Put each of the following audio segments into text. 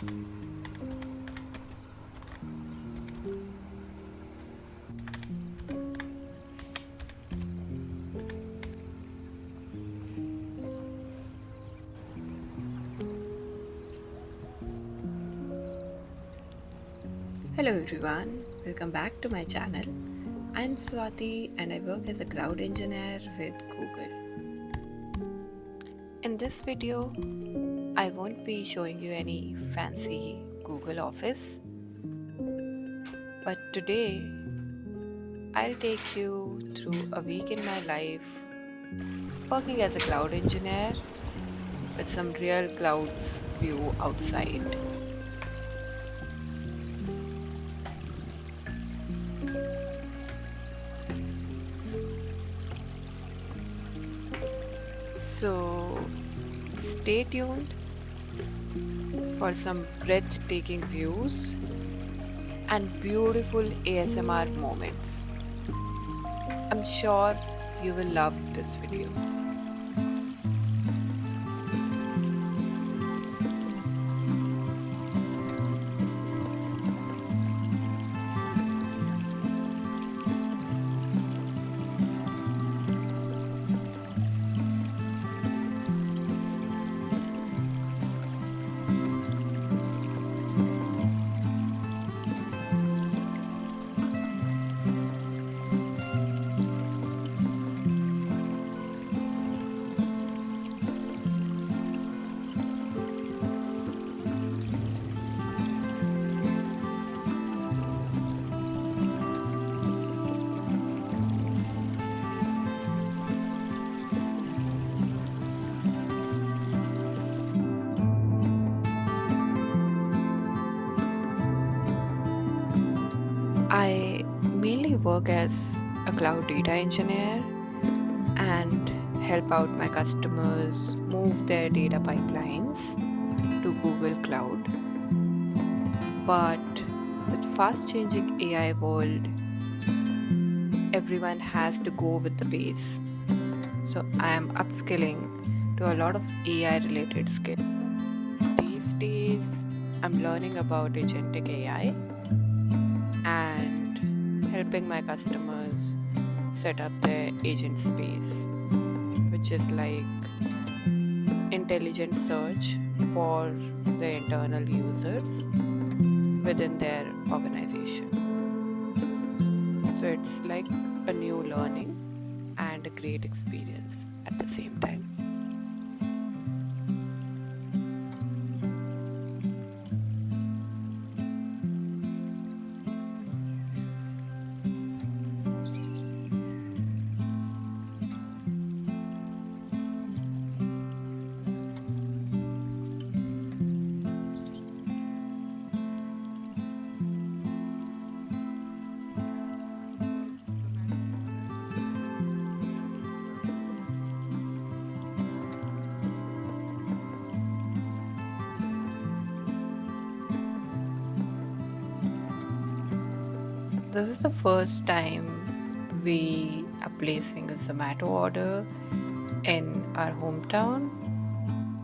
Hello everyone, welcome back to my channel. I'm Swati and I work as a cloud engineer with Google. In this video, I won't be showing you any fancy Google Office, but today I'll take you through a week in my life working as a cloud engineer with some real clouds view outside. So stay tuned for some breathtaking views and beautiful ASMR moments. I'm sure you will love this video. I mainly work as a cloud data engineer and help out my customers move their data pipelines to Google Cloud. But with fast changing AI world, everyone has to go with the pace. So I am upskilling to a lot of AI related skills. These days I'm learning about agentic AI and helping my customers set up their agent space, which is like intelligent search for the internal users within their organization. So it's like a new learning and a great experience at the same time. This is the first time we are placing a Zomato order in our hometown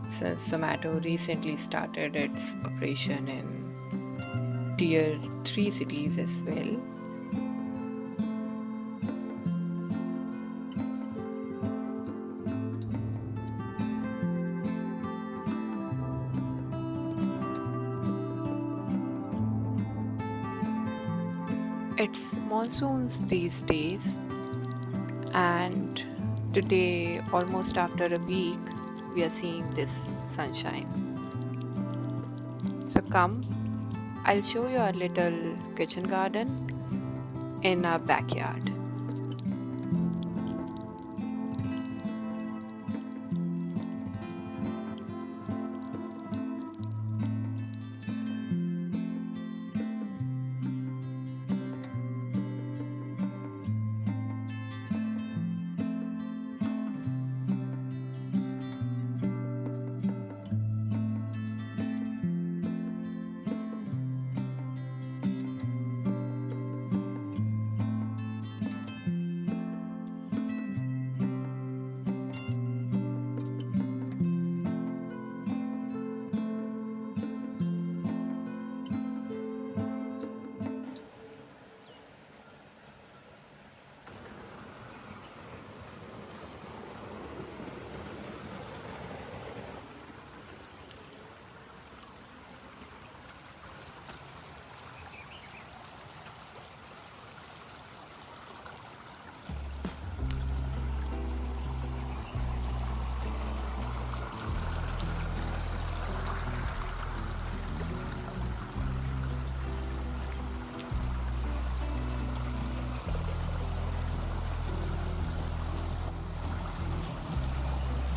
since Zomato recently started its operation in tier 3 cities as well. It's monsoons these days, and today, almost after a week, we are seeing this sunshine. So, come, I'll show you our little kitchen garden in our backyard.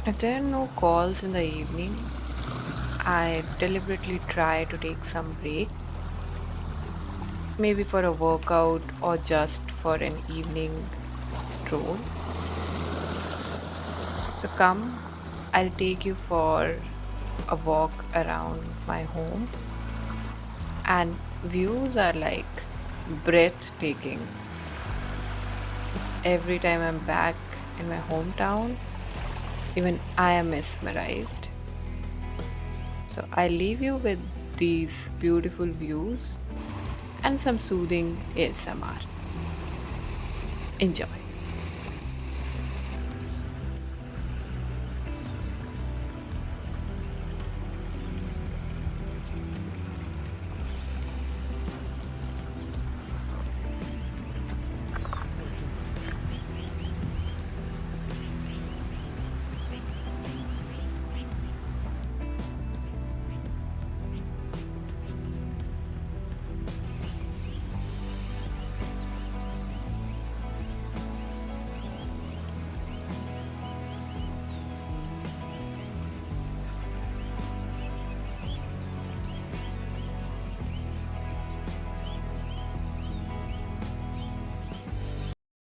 If there are no calls in the evening, I deliberately try to take some break, maybe for a workout or just for an evening stroll. So come, I'll take you for a walk around my home, and views are like breathtaking. Every time I'm back in my hometown, even I am mesmerized. So I leave you with these beautiful views and some soothing ASMR. Enjoy.